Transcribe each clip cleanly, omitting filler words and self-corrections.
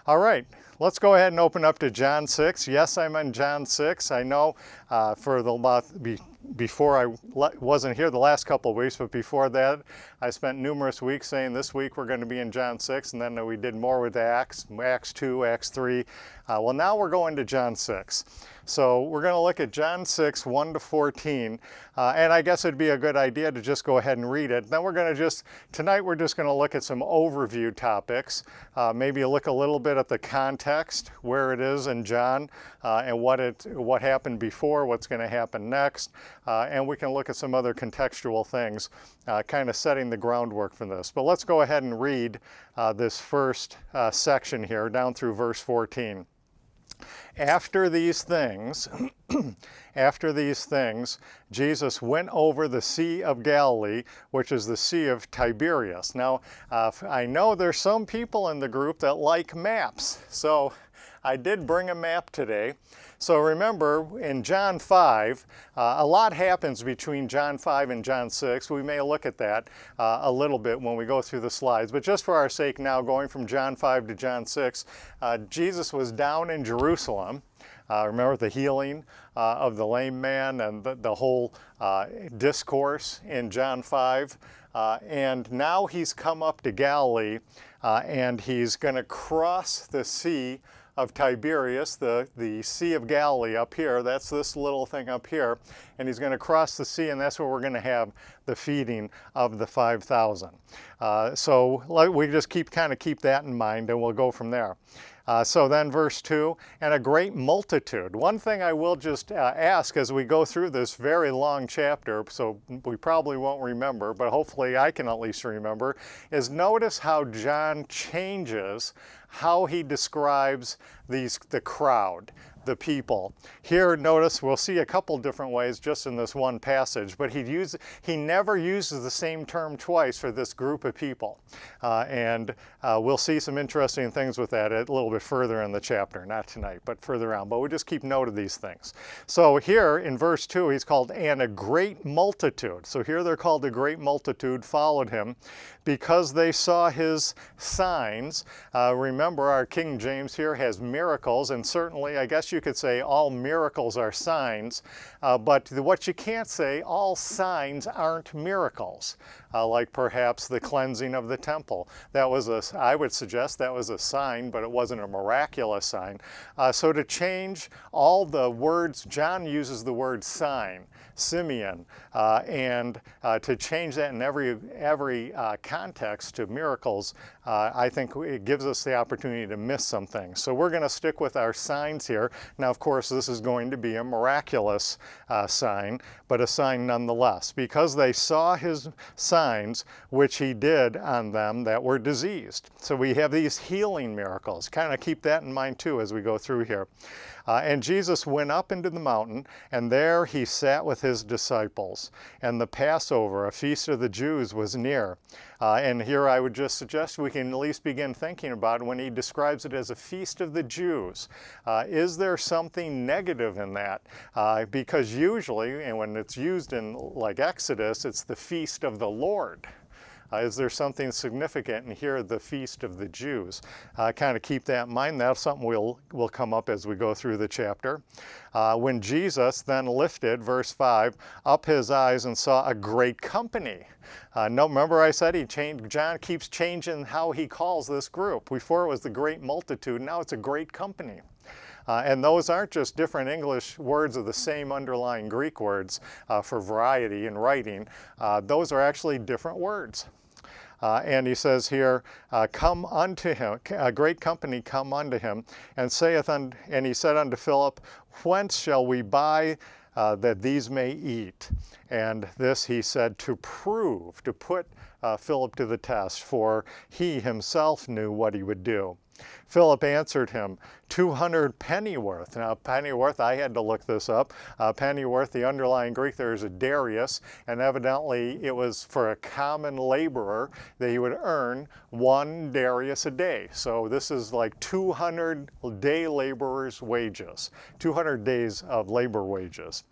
All right, let's go ahead and open up to John 6. Yes, I'm in John 6. I know for the before I wasn't here the last couple of weeks, but before that, I spent numerous weeks saying this week we're going to be in John 6, and then we did more with Acts 2, Acts 3. Well, now we're going to John 6. So we're going to look at John 6, 1 to 14, and I guess it'd be a good idea to just go ahead and read it. Then tonight we're just going to look at some overview topics, maybe look a little bit at the context, where it is in John, and what happened before, what's going to happen next, and we can look at some other contextual things, kind of setting the groundwork for this. But let's go ahead and read this first section here down through verse 14. After these things, Jesus went over the Sea of Galilee, which is the Sea of Tiberias. Now, I know there's some people in the group that like maps, so I did bring a map today. So remember, in John 5, a lot happens between John 5 and John 6. We may look at that a little bit when we go through the slides. But just for our sake now, going from John 5 to John 6, Jesus was down in Jerusalem. Remember the healing of the lame man and the whole discourse in John 5. And now he's come up to Galilee, and he's going to cross the Sea of Tiberias, the Sea of Galilee up here. That's this little thing up here. And he's going to cross the sea, and that's where we're going to have the feeding of the 5,000. So we just keep that in mind, and we'll go from there. So then verse 2, and a great multitude. One thing I will just ask as we go through this very long chapter, so we probably won't remember, but hopefully I can at least remember, is notice how John changes how he describes the crowd, the people. Here, notice, we'll see a couple different ways just in this one passage, but he never uses the same term twice for this group of people. And we'll see some interesting things with that a little bit further in the chapter, not tonight, but further on. But we just keep note of these things. So here in verse 2, he's called, and a great multitude. So here they're called a great multitude followed him because they saw his signs. Remember, our King James here has miracles, and certainly, I guess you could say all miracles are signs, but what you can't say, all signs aren't miracles, like perhaps the cleansing of the temple. I would suggest that was a sign, but it wasn't a miraculous sign. So to change all the words, John uses the word sign, Simeon, and to change that in every context to miracles, I think it gives us the opportunity to miss some things. So we're going to stick with our signs here. Now, of course, this is going to be a miraculous sign, but a sign nonetheless, because they saw his signs, which he did on them that were diseased. So we have these healing miracles. Kind of keep that in mind too as we go through here. And Jesus went up into the mountain, and there he sat with his disciples. And the Passover, a feast of the Jews, was near. And here I would just suggest we can at least begin thinking about when he describes it as a feast of the Jews. Is there something negative in that? Because usually, and when it's used in like Exodus, it's the feast of the Lord. Is there something significant in here, the feast of the Jews? Kind of keep that in mind. That's something will come up as we go through the chapter. When Jesus then lifted, verse 5, up his eyes and saw a great company. No, remember I said John keeps changing how he calls this group. Before it was the great multitude, now it's a great company. And those aren't just different English words of the same underlying Greek words for variety in writing. Those are actually different words. And he says here, come unto him, a great company come unto him, and and he said unto Philip, whence shall we buy that these may eat? And this he said to put Philip to the test, for he himself knew what he would do. Philip answered him, 200 pennyworth. Now, pennyworth, I had to look this up. Pennyworth, the underlying Greek there is a darius, and evidently it was for a common laborer that he would earn 1 darius a day. So this is like 200 day laborers' wages, 200 days of labor wages.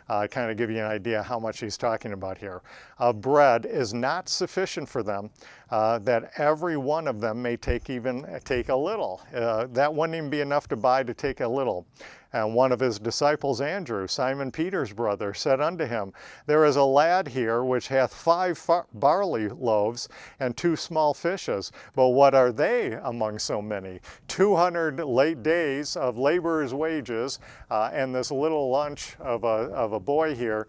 Kind of give you an idea how much he's talking about here, of bread is not sufficient for them, that every one of them may take a little. That wouldn't even be enough to buy to take a little. And one of his disciples, Andrew, Simon Peter's brother, said unto him, There is a lad here which hath 5 barley loaves and 2 small fishes, but what are they among so many? 200 late days of laborers' wages, and this little lunch of a boy here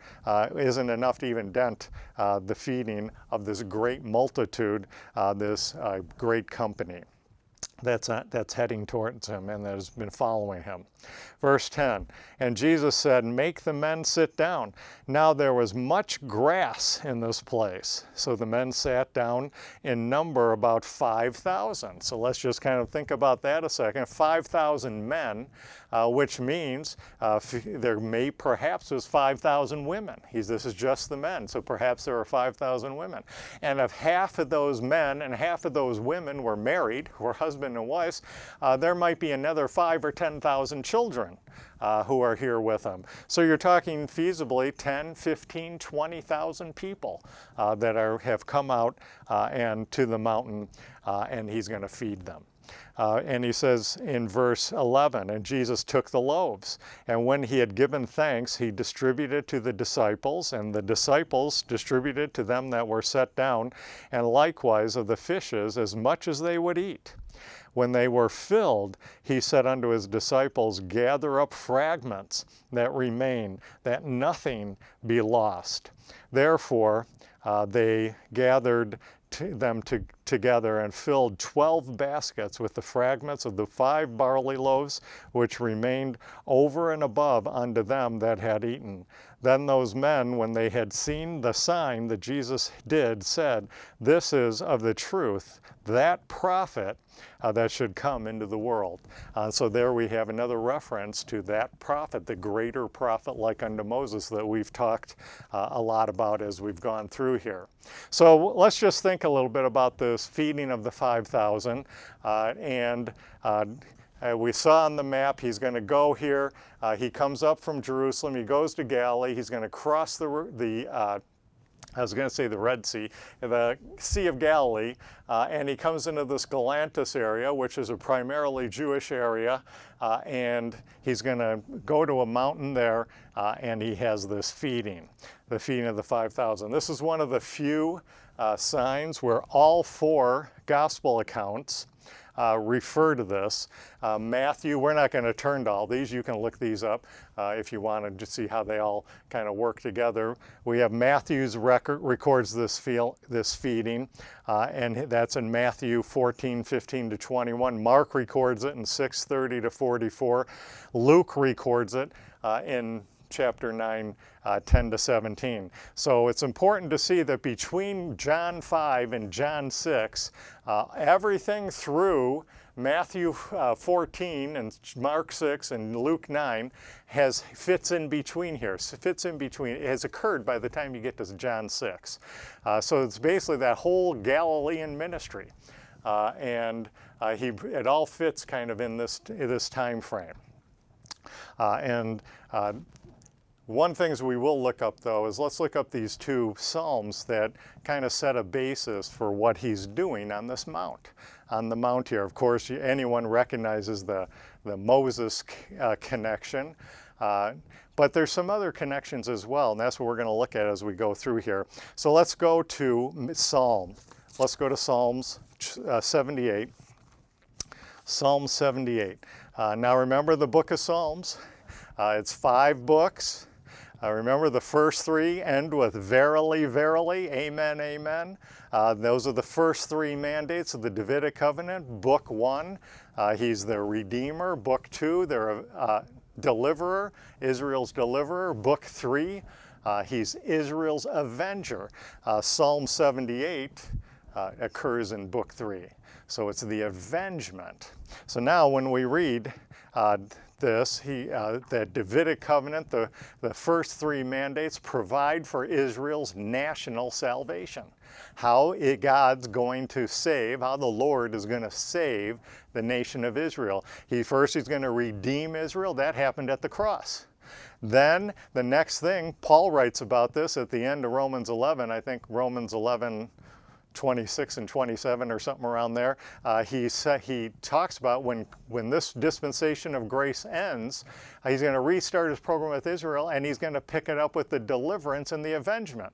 isn't enough to even dent the feeding of this great multitude, this great company that's heading towards him and that has been following him. Verse 10, and Jesus said, Make the men sit down. Now there was much grass in this place. So the men sat down, in number about 5,000. So let's just kind of think about that a second. 5,000 men, which means there may perhaps was 5,000 women. This is just the men, so perhaps there are 5,000 women. And if half of those men and half of those women were married, were husband and wives, there might be another 5,000 or 10,000 children who are here with them. So you're talking feasibly 10, 15, 20,000 people that have come out and to the mountain, and he's going to feed them. And he says in verse 11, and Jesus took the loaves, and when he had given thanks, he distributed to the disciples, and the disciples distributed to them that were set down, and likewise of the fishes as much as they would eat. When they were filled, he said unto his disciples, Gather up fragments that remain, that nothing be lost. Therefore, they gathered them together and filled 12 baskets with the fragments of the 5 barley loaves, which remained over and above unto them that had eaten. Then those men, when they had seen the sign that Jesus did, said, This is of the truth, that prophet that should come into the world. So there we have another reference to that prophet, the greater prophet like unto Moses that we've talked a lot about as we've gone through here. So let's just think a little bit about this feeding of the 5,000. We saw on the map, he's going to go here. He comes up from Jerusalem. He goes to Galilee. He's going to cross the Red Sea, the Sea of Galilee, and he comes into this Galantis area, which is a primarily Jewish area, and he's going to go to a mountain there, and he has this feeding, the feeding of the 5,000. This is one of the few signs where all 4 gospel accounts refer to this. Matthew, we're not going to turn to all these. You can look these up if you want to see how they all kind of work together. We have Matthew's records this feeding, and that's in Matthew 14:15 to 21. Mark records it in 6:30 to 44. Luke records it in chapter 9, 10 to 17. So it's important to see that between John 5 and John 6, everything through Matthew 14 and Mark 6 and Luke 9 fits in between here. It has occurred by the time you get to John 6. So it's basically that whole Galilean ministry. It all fits kind of in this time frame. One thing we will look up, though, is let's look up these 2 Psalms that kind of set a basis for what he's doing on this mount, on the mount here. Of course, anyone recognizes the Moses connection, but there's some other connections as well, and that's what we're going to look at as we go through here. So let's go to Psalm. Let's go to Psalms 78. Psalm 78. Now remember the book of Psalms. It's 5 books. Remember the first 3 end with verily, verily, amen, amen. Those are the first 3 mandates of the Davidic covenant. Book 1, he's the Redeemer. Book 2, they're deliverer, Israel's deliverer. Book 3, he's Israel's avenger. Psalm 78 occurs in book 3. So it's the avengement. So now when we read that Davidic covenant, the first 3 mandates provide for Israel's national salvation. How God's going to save, how the Lord is going to save the nation of Israel. He's going to redeem Israel. That happened at the cross. Then the next thing, Paul writes about this at the end of Romans 11, I think Romans 11, 26 and 27 or something around there. He talks about when this dispensation of grace ends, he's going to restart his program with Israel, and he's going to pick it up with the deliverance and the avengement.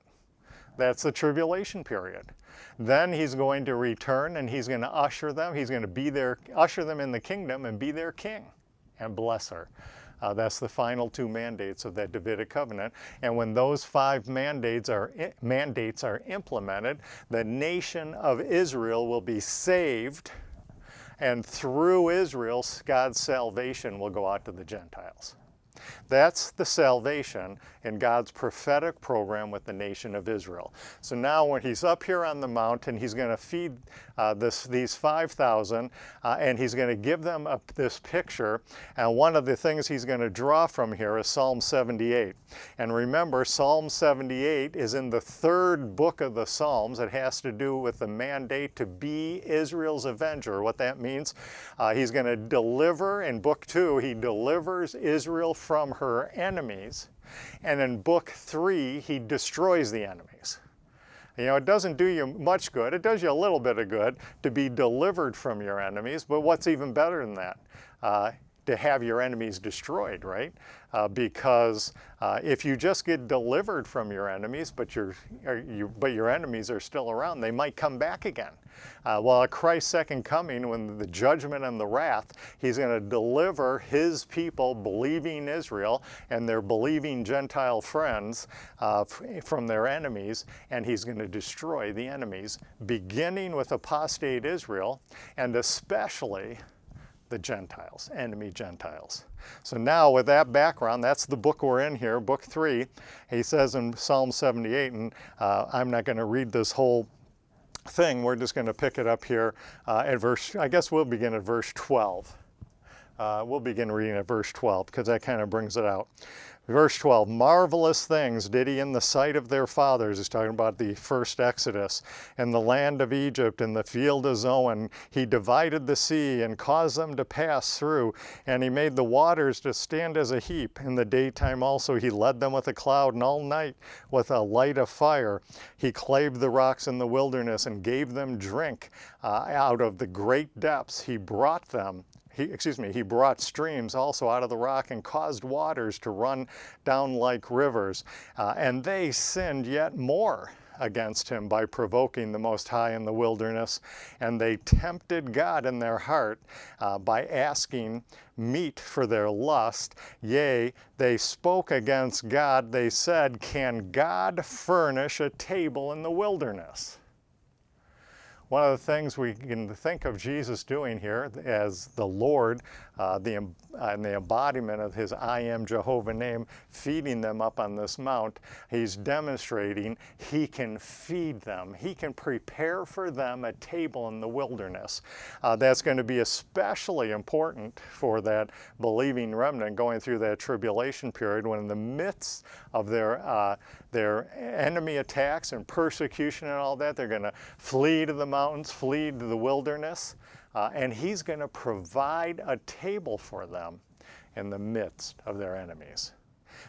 That's the tribulation period. Then he's going to return and he's going to usher them. He's going to usher them in the kingdom and be their king and bless her. That's the final two mandates of that Davidic covenant. And when those five mandates are implemented, the nation of Israel will be saved, and through Israel, God's salvation will go out to the Gentiles. That's the salvation in God's prophetic program with the nation of Israel. So now when he's up here on the mountain, he's going to feed these 5,000, and he's going to give them this picture. And one of the things he's going to draw from here is Psalm 78. And remember, Psalm 78 is in the third book of the Psalms. It has to do with the mandate to be Israel's avenger. What that means, he's going to deliver, in book 2, he delivers Israel from her enemies. And in book 3, he destroys the enemies. You know, it doesn't do you much good. It does you a little bit of good to be delivered from your enemies, but what's even better than that? To have your enemies destroyed, right? Because if you just get delivered from your enemies, but your enemies are still around, they might come back again. Well, at Christ's second coming, when the judgment and the wrath, he's going to deliver his people, believing Israel and their believing Gentile friends, from their enemies, and he's going to destroy the enemies, beginning with apostate Israel, and especially the Gentiles, enemy Gentiles. So now with that background, that's the book we're in here, book 3. He says in Psalm 78, and I'm not going to read this whole thing, we're just going to pick it up here at verse, I guess we'll begin at verse 12. We'll begin reading at verse 12 because that kind of brings it out. Verse 12, marvelous things did he in the sight of their fathers. He's talking about the first Exodus. In the land of Egypt, in the field of Zoan, he divided the sea and caused them to pass through. And he made the waters to stand as a heap. In the daytime also he led them with a cloud, and all night with a light of fire. He clave the rocks in the wilderness and gave them drink out of the great depths. He brought them. He brought streams also out of the rock and caused waters to run down like rivers. And they sinned yet more against him by provoking the Most High in the wilderness. And they tempted God in their heart by asking meat for their lust. Yea, they spoke against God. They said, can God furnish a table in the wilderness? One of the things we can think of Jesus doing here as the Lord, and the embodiment of his I am Jehovah name, feeding them up on this mount, he's demonstrating he can feed them. He can prepare for them a table in the wilderness. That's going to be especially important for that believing remnant going through that tribulation period, when in the midst of their enemy attacks and persecution and all that, they're going to flee to the mountains, flee to the wilderness, and he's going to provide a table for them in the midst of their enemies.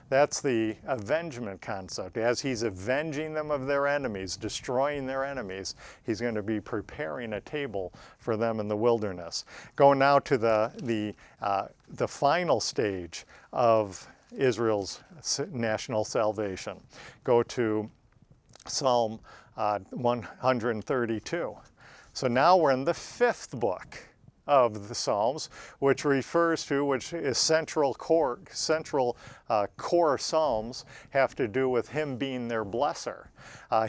That's the avengement concept. As he's avenging them of their enemies, destroying their enemies, he's going to be preparing a table for them in the wilderness. Going now to the final stage of Israel's national salvation. Go to Psalm 132. So now we're in the 5th book of the Psalms, which is central core Psalms have to do with him being their blesser.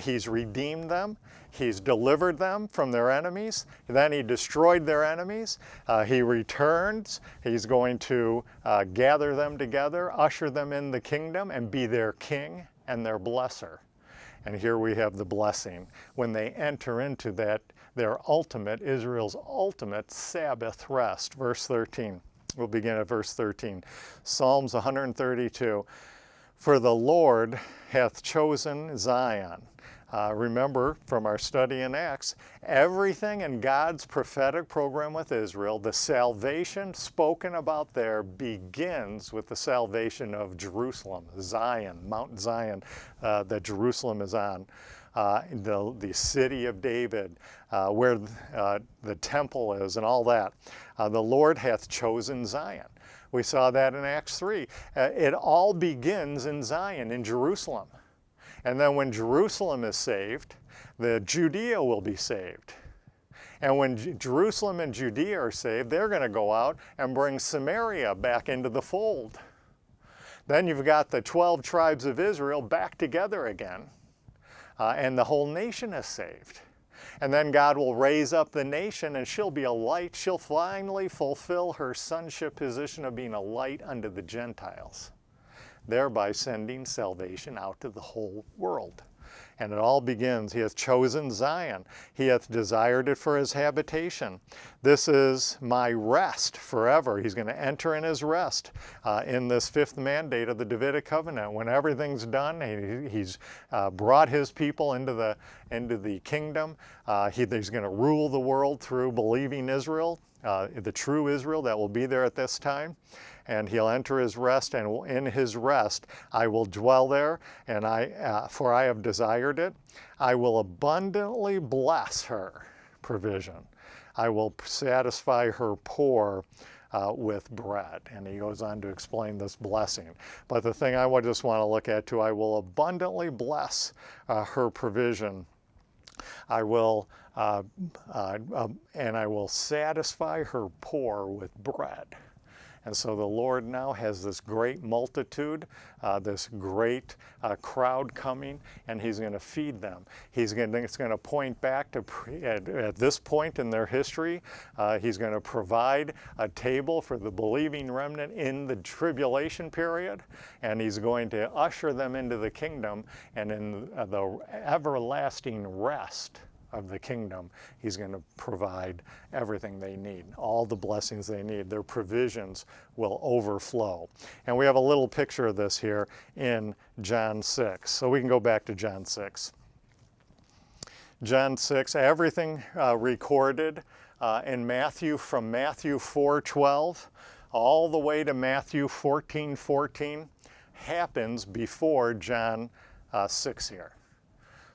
He's redeemed them. He's delivered them from their enemies. Then he destroyed their enemies. He returns. He's going to gather them together, usher them in the kingdom, and be their king and their blesser. And here we have the blessing when they enter into that, Israel's ultimate Sabbath rest. Verse 13. We'll begin at verse 13. Psalms 132. For the Lord hath chosen Zion. Remember from our study in Acts, everything in God's prophetic program with Israel, the salvation spoken about there begins with the salvation of Jerusalem, Zion, Mount Zion that Jerusalem is on. The city of David, where the temple is and all that. The Lord hath chosen Zion. We saw that in Acts 3. It all begins in Zion, in Jerusalem. And then when Jerusalem is saved, the Judea will be saved. And when Jerusalem and Judea are saved, they're going to go out and bring Samaria back into the fold. Then you've got the 12 tribes of Israel back together again. And the whole nation is saved. And then God will raise up the nation and she'll be a light. She'll finally fulfill her sonship position of being a light unto the Gentiles, thereby sending salvation out to the whole world. And it all begins, he hath chosen Zion. He hath desired it for his habitation. This is my rest forever. He's going to enter in his rest in this fifth mandate of the Davidic covenant. When everything's done, he's brought his people into the kingdom. He's going to rule the world through believing Israel, the true Israel that will be there at this time. And he'll enter his rest, and in his rest I will dwell there, and for I have desired it. I will abundantly bless her provision. I will satisfy her poor with bread. And he goes on to explain this blessing. But the thing I just want to look at too, I will abundantly bless her provision. I will, and I will satisfy her poor with bread. And so the Lord now has this great multitude, this great crowd coming, and he's going to feed them. It's going to point back to, at this point in their history, he's going to provide a table for the believing remnant in the tribulation period, and he's going to usher them into the kingdom, and in the everlasting rest of the kingdom, he's going to provide everything they need, all the blessings they need. Their provisions will overflow. And we have a little picture of this here in John 6. So we can go back to John 6. John 6, everything recorded in Matthew, from Matthew 4:12 all the way to Matthew 14:14 happens before John 6 here.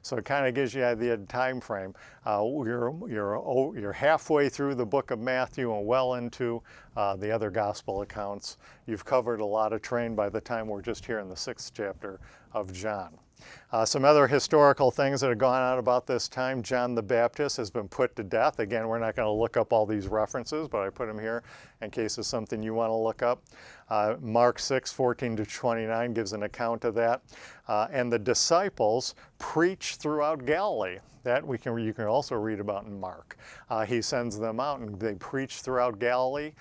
So it kind of gives you the time frame. You're halfway through the book of Matthew and well into the other gospel accounts. You've covered a lot of terrain by the time we're just here in the 6th chapter of John. Some other historical things that have gone on about this time. John the Baptist has been put to death. Again, we're not going to look up all these references, but I put them here in case it's something you want to look up. Mark 6:14-29 gives an account of that. And the disciples preached throughout Galilee. That you can also read about in Mark. He sends them out and they preach throughout Galilee.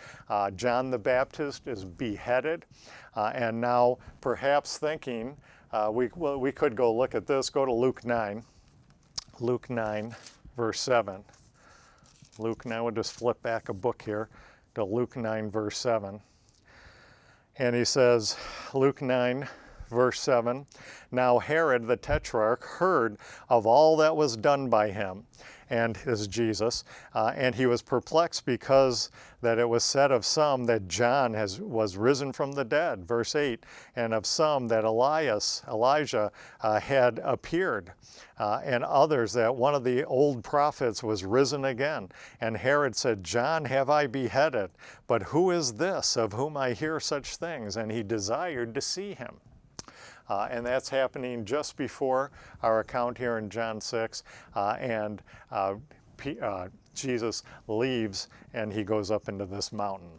John the Baptist is beheaded. And now perhaps thinking, we could go look at this. Go to Luke 9. Luke 9, verse 7. Luke 9, we'll just flip back a book here to Luke 9, verse 7. And he says, Luke 9, verse 7, now Herod the Tetrarch heard of all that was done by him, and is Jesus, and he was perplexed because that it was said of some that John was risen from the dead, verse 8, and of some that Elijah had appeared, and others that one of the old prophets was risen again. And Herod said, John have I beheaded, but who is this of whom I hear such things? And he desired to see him. And that's happening just before our account here in John 6. Jesus leaves and he goes up into this mountain.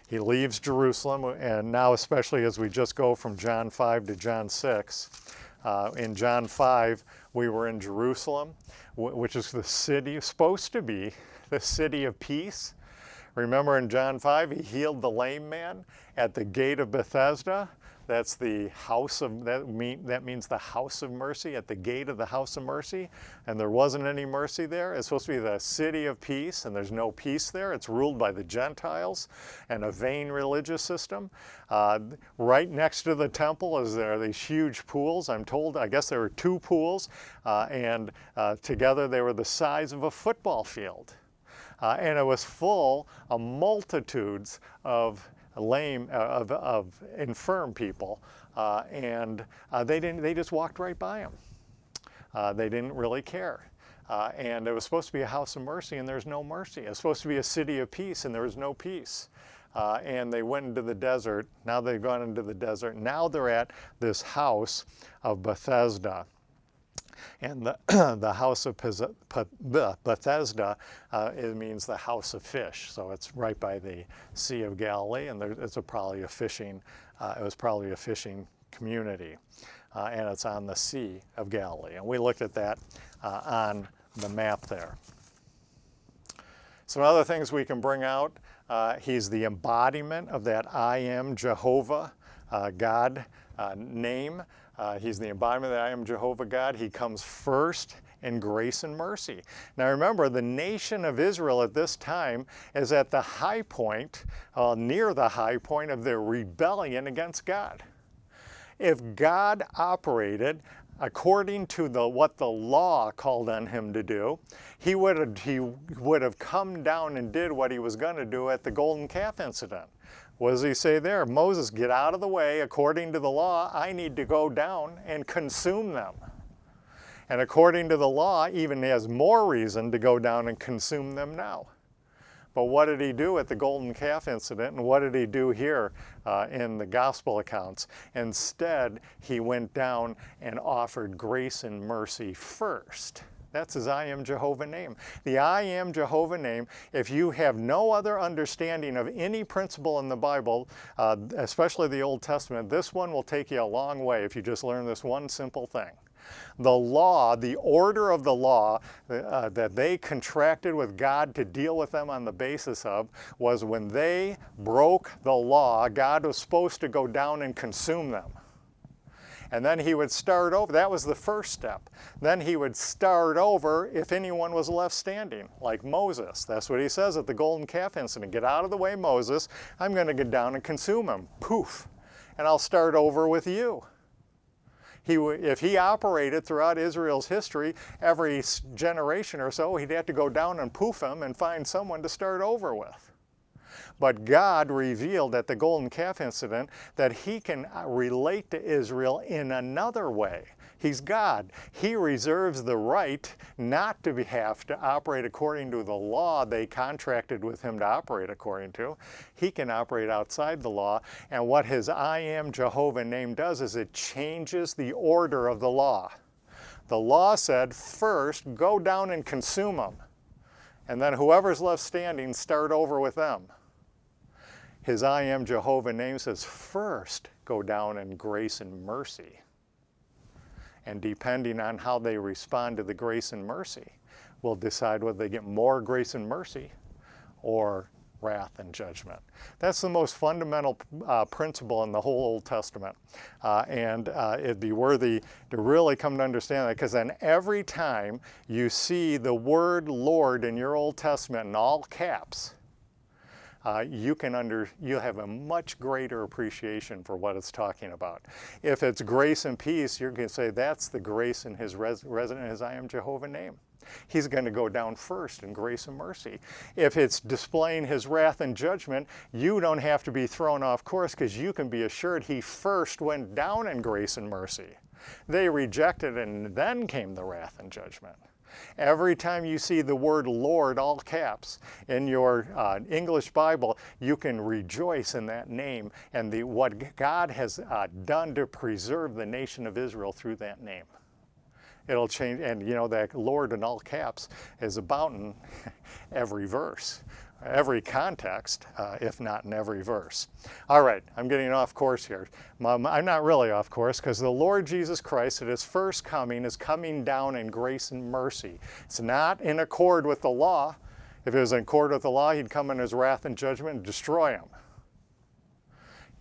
He leaves Jerusalem, and now especially as we just go from John 5 to John 6, in John 5 we were in Jerusalem, which is the city, supposed to be the city of peace. Remember in John 5 he healed the lame man at the gate of Bethesda. That's the house of, that means the house of mercy, at the gate of the house of mercy. And there wasn't any mercy there. It's supposed to be the city of peace, and there's no peace there. It's ruled by the Gentiles and a vain religious system. Right next to the temple is there these huge pools. I'm told, I guess there were 2 pools, and together they were the size of a football field. And it was full of multitudes of infirm people, and they just walked right by him. They didn't really care. And it was supposed to be a house of mercy, and there's no mercy. It was supposed to be a city of peace, and there was no peace. And they went into the desert. Now they've gone into the desert. Now they're at this house of Bethesda. And the house of Bethesda, it means the house of fish. So it's right by the Sea of Galilee, and it was probably a fishing community. And it's on the Sea of Galilee. And we looked at that on the map there. Some other things we can bring out. He's the embodiment of that I am Jehovah God name. He's the embodiment that I am Jehovah God. He comes first in grace and mercy. Now remember, the nation of Israel at this time is at the high point, near the high point of their rebellion against God. If God operated according to what the law called on him to do, he would have come down and did what he was going to do at the golden calf incident. What does he say there? Moses, get out of the way. According to the law, I need to go down and consume them. And according to the law, even he has more reason to go down and consume them now. But what did he do at the golden calf incident, and what did he do here in the gospel accounts? Instead, he went down and offered grace and mercy first. That's his I am Jehovah name. The I am Jehovah name, if you have no other understanding of any principle in the Bible, especially the Old Testament, this one will take you a long way if you just learn this one simple thing. The law, the order of the law that they contracted with God to deal with them on the basis of was when they broke the law, God was supposed to go down and consume them. And then he would start over. That was the first step. Then he would start over if anyone was left standing, like Moses. That's what he says at the golden calf incident. Get out of the way, Moses. I'm going to get down and consume him. Poof. And I'll start over with you. If he operated throughout Israel's history, every generation or so, he'd have to go down and poof him and find someone to start over with. But God revealed at the golden calf incident that he can relate to Israel in another way. He's God. He reserves the right not to have to operate according to the law they contracted with him to operate according to. He can operate outside the law. And what his I am Jehovah name does is it changes the order of the law. The law said, first, go down and consume them. And then whoever's left standing, start over with them. His I am Jehovah name says, first, go down in grace and mercy. And depending on how they respond to the grace and mercy, will decide whether they get more grace and mercy or wrath and judgment. That's the most fundamental principle in the whole Old Testament. And it'd be worthy to really come to understand that, because then every time you see the word Lord in your Old Testament in all caps, you'll have a much greater appreciation for what it's talking about. If it's grace and peace, you're going to say that's the grace in his resident, his I am Jehovah name. He's going to go down first in grace and mercy. If it's displaying his wrath and judgment, you don't have to be thrown off course, because you can be assured he first went down in grace and mercy. They rejected, and then came the wrath and judgment. Every time you see the word Lord, all caps, in your English Bible, you can rejoice in that name and what God has done to preserve the nation of Israel through that name. It'll change, and you know that Lord in all caps is about in every verse, every context, if not in every verse. All right, I'm getting off course here. I'm not really off course, because the Lord Jesus Christ at his first coming is coming down in grace and mercy. It's not in accord with the law. If it was in accord with the law, he'd come in his wrath and judgment and destroy them.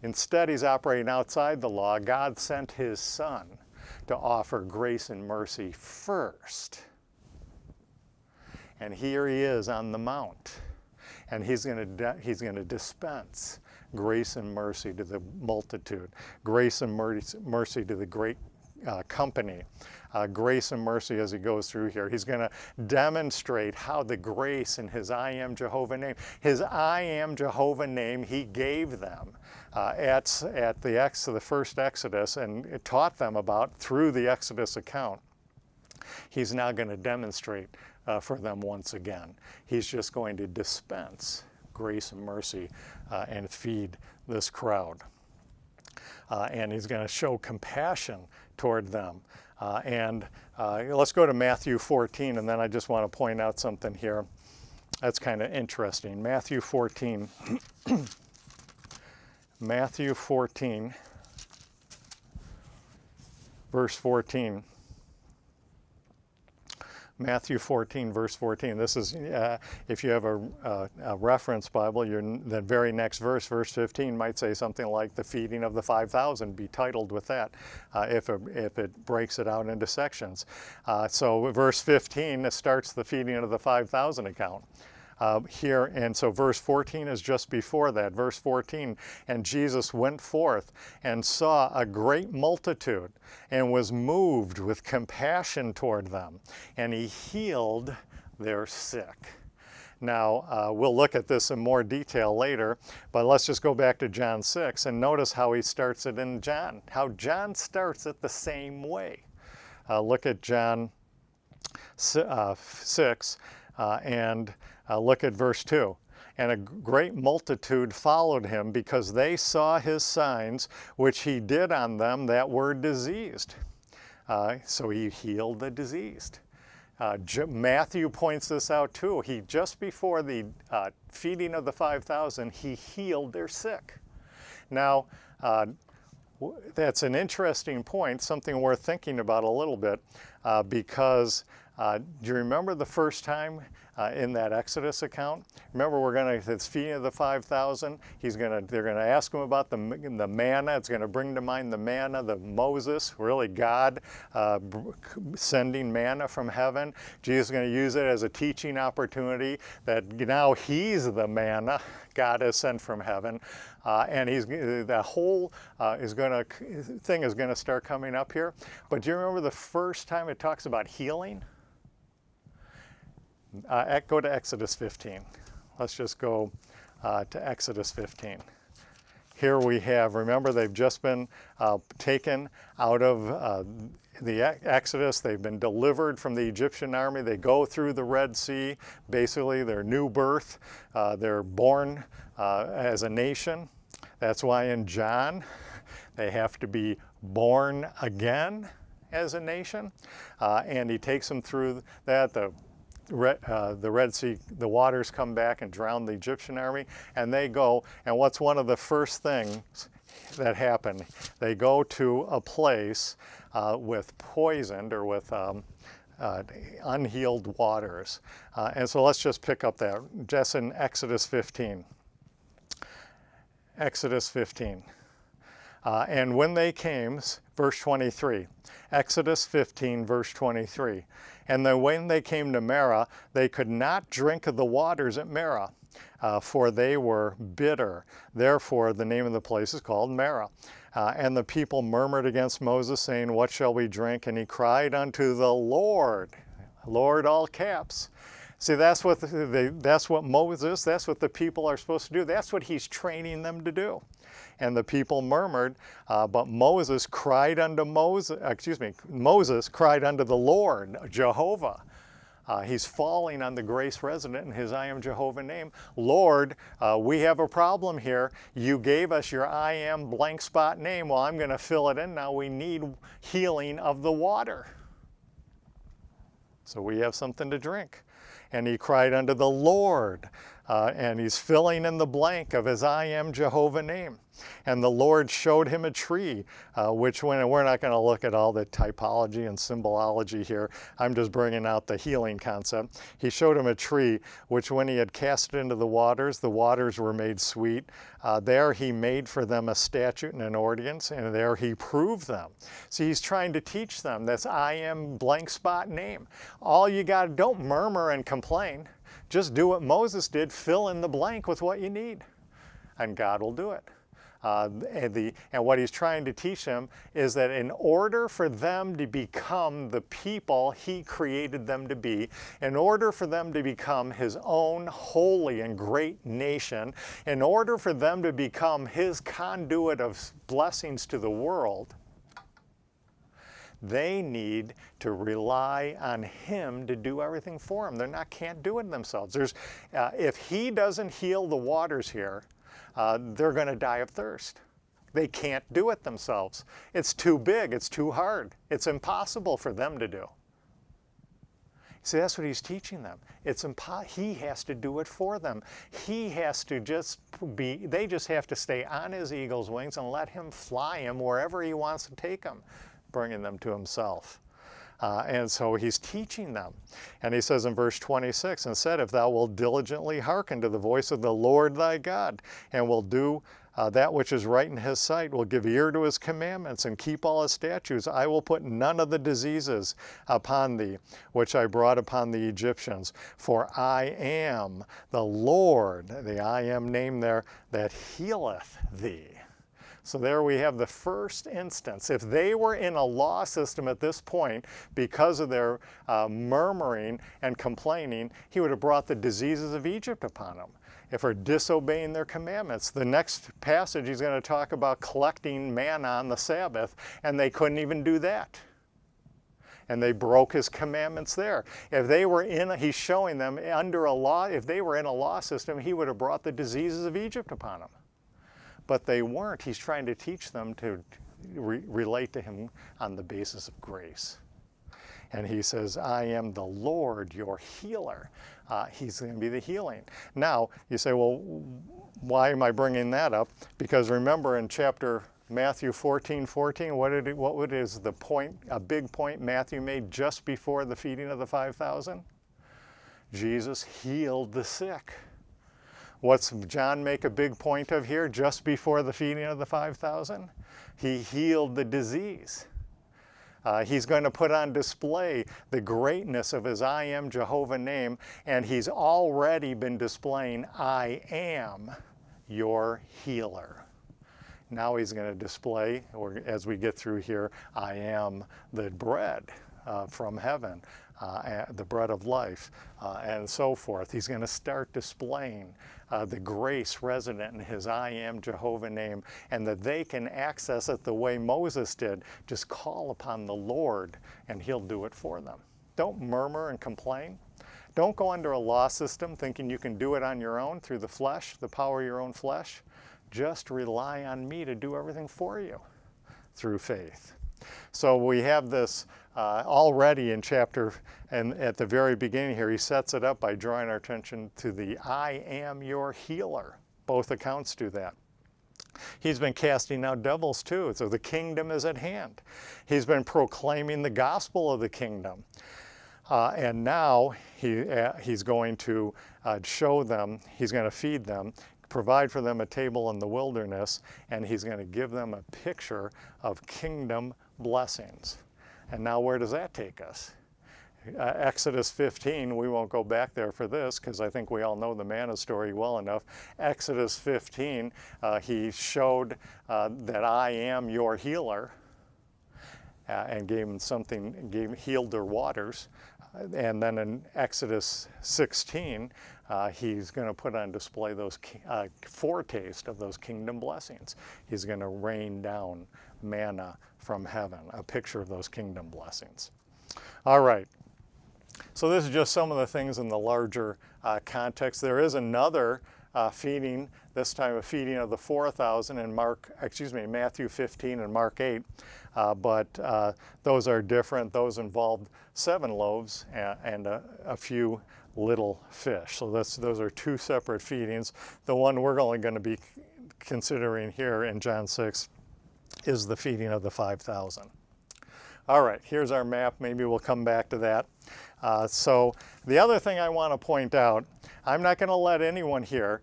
Instead, he's operating outside the law. God sent his Son to offer grace and mercy first. And here he is on the Mount. And he's going to dispense grace and mercy to the multitude, grace and mercy to the great company, grace and mercy as he goes through here. He's going to demonstrate how the grace in his I Am Jehovah name, his I Am Jehovah name, he gave them at the first Exodus and it taught them about through the Exodus account. He's now going to demonstrate for them once again. He's just going to dispense grace and mercy and feed this crowd. And he's going to show compassion toward them. Let's go to Matthew 14, and then I just want to point out something here that's kind of interesting. Matthew 14. Matthew 14, verse 14. Matthew 14, verse 14. This is, if you have a reference Bible, the very next verse, verse 15, might say something like the feeding of the 5,000, be titled with that, if it breaks it out into sections. So verse 15 starts the feeding of the 5,000 account. Here, and so verse 14 is just before that. Verse 14, and Jesus went forth and saw a great multitude and was moved with compassion toward them, and he healed their sick. Now, we'll look at this in more detail later, but let's just go back to John 6 and notice how he starts it in John, how John starts it the same way. Look at John 6 and look at verse 2. And a great multitude followed him because they saw his signs, which he did on them that were diseased. So he healed the diseased. Matthew points this out too. Just before the feeding of the 5,000, he healed their sick. Now, that's an interesting point, something worth thinking about a little bit, because do you remember the first time in that Exodus account? Remember, it's feeding of the 5,000. They're going to ask him about the manna. It's going to bring to mind the manna, the Moses, really God sending manna from heaven. Jesus is going to use it as a teaching opportunity that now he's the manna God has sent from heaven. And the whole thing is going to start coming up here. But do you remember the first time it talks about healing? Go to Exodus 15. Let's just go to Exodus 15. Here we have, remember, they've just been taken out of the Exodus. They've been delivered from the Egyptian army. They go through the Red Sea, basically their new birth. They're born as a nation. That's why in John, they have to be born again as a nation. And he takes them through that. The Red Sea, the waters come back and drown the Egyptian army, and they go, and what's one of the first things that happen? They go to a place with poisoned or with unhealed waters. And so let's just pick up that, just in Exodus 15. Exodus 15. And when they came, verse 23, Exodus 15, verse 23, and then when they came to Marah, they could not drink of the waters at Marah, for they were bitter. Therefore, the name of the place is called Marah. And the people murmured against Moses, saying, what shall we drink? And he cried unto the Lord, Lord, all caps. See, that's what Moses, that's what the people are supposed to do. That's what he's training them to do. And the people murmured, but Moses cried unto Moses cried unto the Lord, Jehovah. He's falling on the grace resident in his I Am Jehovah name. Lord, we have a problem here. You gave us your I Am blank spot name. Well, I'm going to fill it in now. We need healing of the water. So we have something to drink. And he cried unto the Lord, and he's filling in the blank of his I am Jehovah name. And the Lord showed him a tree, which when we're not going to look at all the typology and symbology here, I'm just bringing out the healing concept. He showed him a tree, which when he had cast it into the waters were made sweet. There he made for them a statute and an ordinance, and there he proved them. See, he's trying to teach them this I am blank spot name. All you got, don't murmur and complain. Just do what Moses did, fill in the blank with what you need, and God will do it. And what he's trying to teach them is that in order for them to become the people he created them to be, in order for them to become his own holy and great nation, in order for them to become his conduit of blessings to the world, they need to rely on him to do everything for them. Can't do it themselves. If he doesn't heal the waters here, they're going to die of thirst. They can't do it themselves. It's too big, it's too hard. It's impossible for them to do. See, that's what he's teaching them. He has to do it for them. He has to they just have to stay on his eagle's wings and let him fly him wherever he wants to take them, bringing them to himself. And so he's teaching them. And he says in verse 26, and said, if thou wilt diligently hearken to the voice of the Lord thy God, and will do that which is right in his sight, will give ear to his commandments, and keep all his statutes, I will put none of the diseases upon thee, which I brought upon the Egyptians. For I am the Lord, the I am name there, that healeth thee. So there we have the first instance. If they were in a law system at this point, because of their murmuring and complaining, he would have brought the diseases of Egypt upon them. If they're disobeying their commandments, the next passage he's going to talk about collecting manna on the Sabbath, and they couldn't even do that. And they broke his commandments there. If they were he's showing them under a law, if they were in a law system, he would have brought the diseases of Egypt upon them. But they weren't. He's trying to teach them to relate to him on the basis of grace. And he says, I am the Lord, your healer. He's going to be the healing. Now, you say, well, why am I bringing that up? Because remember in Matthew 14:14, what is the point, a big point Matthew made just before the feeding of the 5,000? Jesus healed the sick. What's John make a big point of here just before the feeding of the 5,000? He healed the disease. He's going to put on display the greatness of his I am Jehovah name, and he's already been displaying I am your healer. Now he's going to display, or as we get through here, I am the bread from heaven, the bread of life, and so forth. He's going to start displaying the grace resident in his I am Jehovah name, and that they can access it the way Moses did. Just call upon the Lord and he'll do it for them. Don't murmur and complain. Don't go under a law system thinking you can do it on your own through the flesh, the power of your own flesh. Just rely on me to do everything for you through faith. So we have this already in chapter, and at the very beginning here, he sets it up by drawing our attention to the I am your healer. Both accounts do that. He's been casting out devils too, so the kingdom is at hand. He's been proclaiming the gospel of the kingdom. And now he's going to show them, he's going to feed them, provide for them a table in the wilderness, and he's going to give them a picture of kingdom blessings. And now where does that take us? Exodus 15, we won't go back there for this because I think we all know the manna story well enough. Exodus 15, he showed that I am your healer and gave them something, healed their waters. And then in Exodus 16, he's going to put on display those foretaste of those kingdom blessings. He's going to rain down manna from heaven, a picture of those kingdom blessings. All right. So this is just some of the things in the larger context. There is another feeding, this time a feeding of the 4,000 in Matthew 15 and Mark 8. But those are different. Those involved 7 loaves and a few little fish. So those are two separate feedings. The one we're only going to be considering here in John 6 is the feeding of the 5,000. All right, here's our map. Maybe we'll come back to that. So the other thing I want to point out, I'm not going to let anyone here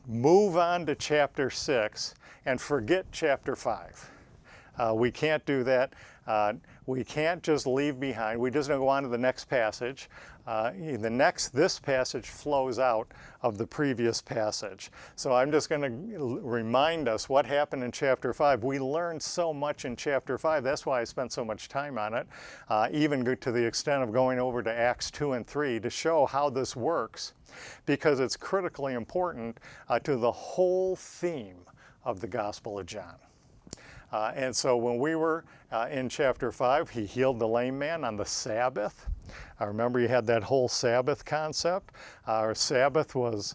move on to chapter 6 and forget chapter 5. We can't do that. We can't just leave behind. We just don't go on to the next passage. This passage flows out of the previous passage. So I'm just going to remind us what happened in chapter 5. We learned so much in chapter 5. That's why I spent so much time on it, even to the extent of going over to Acts 2 and 3 to show how this works, because it's critically important to the whole theme of the Gospel of John. And so when we were in chapter 5, he healed the lame man on the Sabbath. Remember, you had that whole Sabbath concept. Our Sabbath was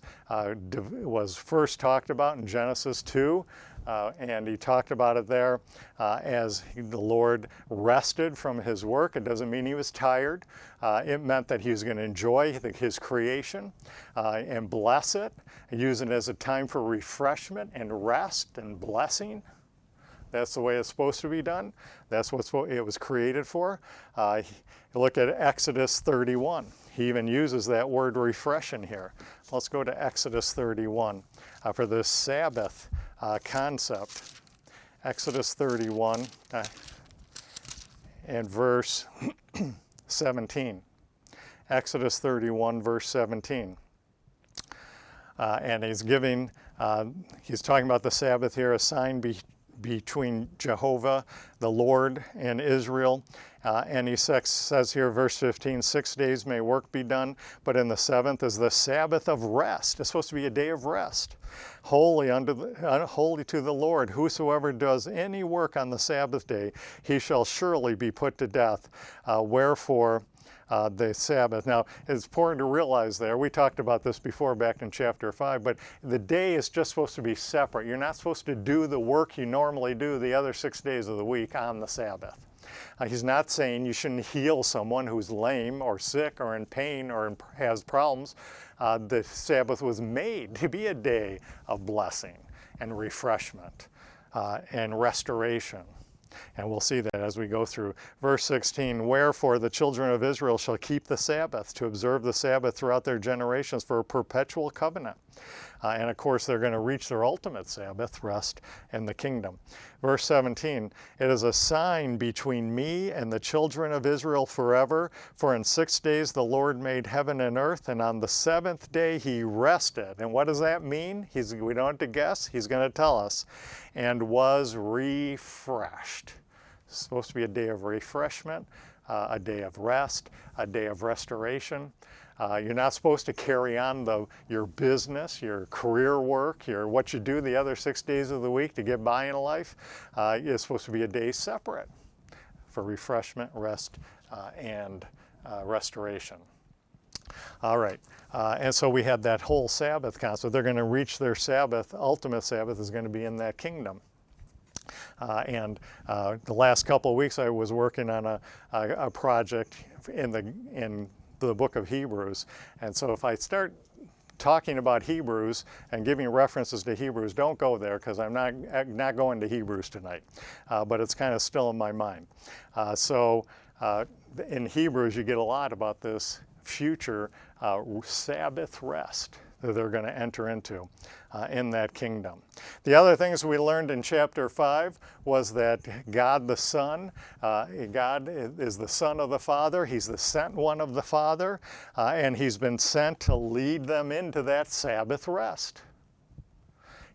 first talked about in Genesis 2, and he talked about it there as the Lord rested from his work. It doesn't mean he was tired. It meant that he was going to enjoy his creation and bless it, use it as a time for refreshment and rest and blessing. That's the way it's supposed to be done. That's what it was created for. Look at Exodus 31. He even uses that word refresh in here. Let's go to Exodus 31 for this Sabbath concept. Exodus 31 and verse 17. Exodus 31, verse 17. And he's talking about the Sabbath here, a sign between Jehovah, the Lord, and Israel. And he says here, verse 15, 6 days may work be done, but in the seventh is the Sabbath of rest. It's supposed to be a day of rest, holy to the Lord. Whosoever does any work on the Sabbath day, he shall surely be put to death. Wherefore, the Sabbath. Now, it's important to realize there, we talked about this before back in chapter 5, but the day is just supposed to be separate. You're not supposed to do the work you normally do the other 6 days of the week on the Sabbath. He's not saying you shouldn't heal someone who's lame or sick or in pain or has problems. The Sabbath was made to be a day of blessing and refreshment and restoration. And we'll see that as we go through. Verse 16, wherefore the children of Israel shall keep the Sabbath, to observe the Sabbath throughout their generations for a perpetual covenant. And of course, they're going to reach their ultimate Sabbath rest in the kingdom. Verse 17, it is a sign between me and the children of Israel forever. For in 6 days the Lord made heaven and earth, and on the seventh day he rested. And what does that mean? We don't have to guess. He's going to tell us. And was refreshed. It's supposed to be a day of refreshment, a day of rest, a day of restoration. You're not supposed to carry on your business, your career work, what you do the other 6 days of the week to get by in life. It's supposed to be a day separate for refreshment, rest, and restoration. All right, and so we had that whole Sabbath concept. They're going to reach their Sabbath, ultimate Sabbath is going to be in that kingdom. And the last couple of weeks I was working on a project in the book of Hebrews. And so if I start talking about Hebrews and giving references to Hebrews, don't go there, because I'm not going to Hebrews tonight. But it's kind of still in my mind. In Hebrews you get a lot about this future Sabbath rest that they're going to enter into in that kingdom. The other things we learned in chapter 5 was that God the Son, God is the Son of the Father. He's the sent one of the Father, and he's been sent to lead them into that Sabbath rest.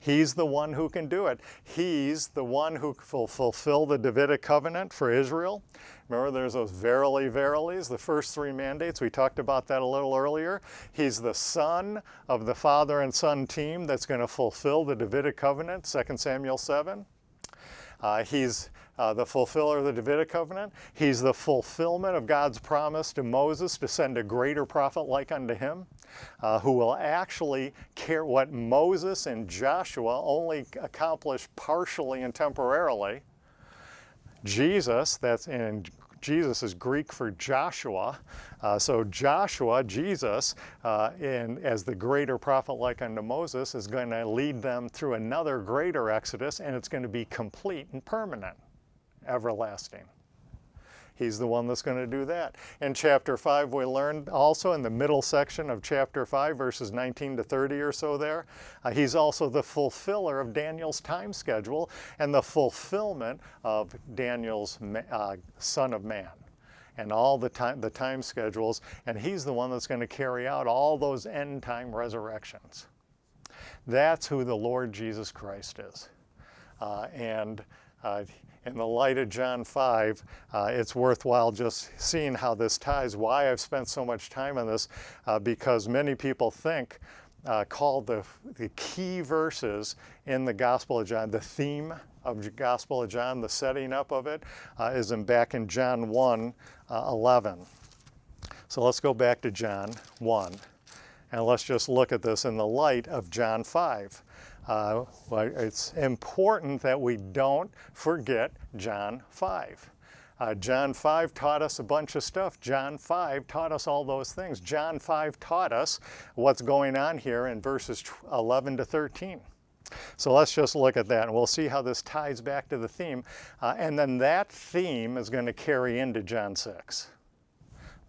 He's the one who can do it. He's the one who will fulfill the Davidic covenant for Israel. Remember, there's those verily, verilies, the first 3 mandates. We talked about that a little earlier. He's the son of the father and son team that's going to fulfill the Davidic covenant, 2 Samuel 7. He's the fulfiller of the Davidic covenant. He's the fulfillment of God's promise to Moses to send a greater prophet like unto him, who will actually care what Moses and Joshua only accomplished partially and temporarily. Jesus, that's in Jesus is Greek for Joshua. So Joshua, Jesus, as the greater prophet like unto Moses, is going to lead them through another greater exodus, and it's going to be complete and permanent, everlasting. He's the one that's going to do that. In chapter 5, we learned also in the middle section of chapter 5, verses 19 to 30 or so there, he's also the fulfiller of Daniel's time schedule and the fulfillment of Daniel's Son of Man and all the time schedules, and he's the one that's going to carry out all those end time resurrections. That's who the Lord Jesus Christ is. In the light of John 5, it's worthwhile just seeing how this ties, why I've spent so much time on this, because many people think, call the key verses in the Gospel of John, the theme of the Gospel of John, the setting up of it, is back in John 1:11. So let's go back to John 1, and let's just look at this in the light of John 5. It's important that we don't forget John 5. John 5 taught us a bunch of stuff. John 5 taught us all those things. John 5 taught us what's going on here in verses 11 to 13. So let's just look at that, and we'll see how this ties back to the theme. And then that theme is going to carry into John 6.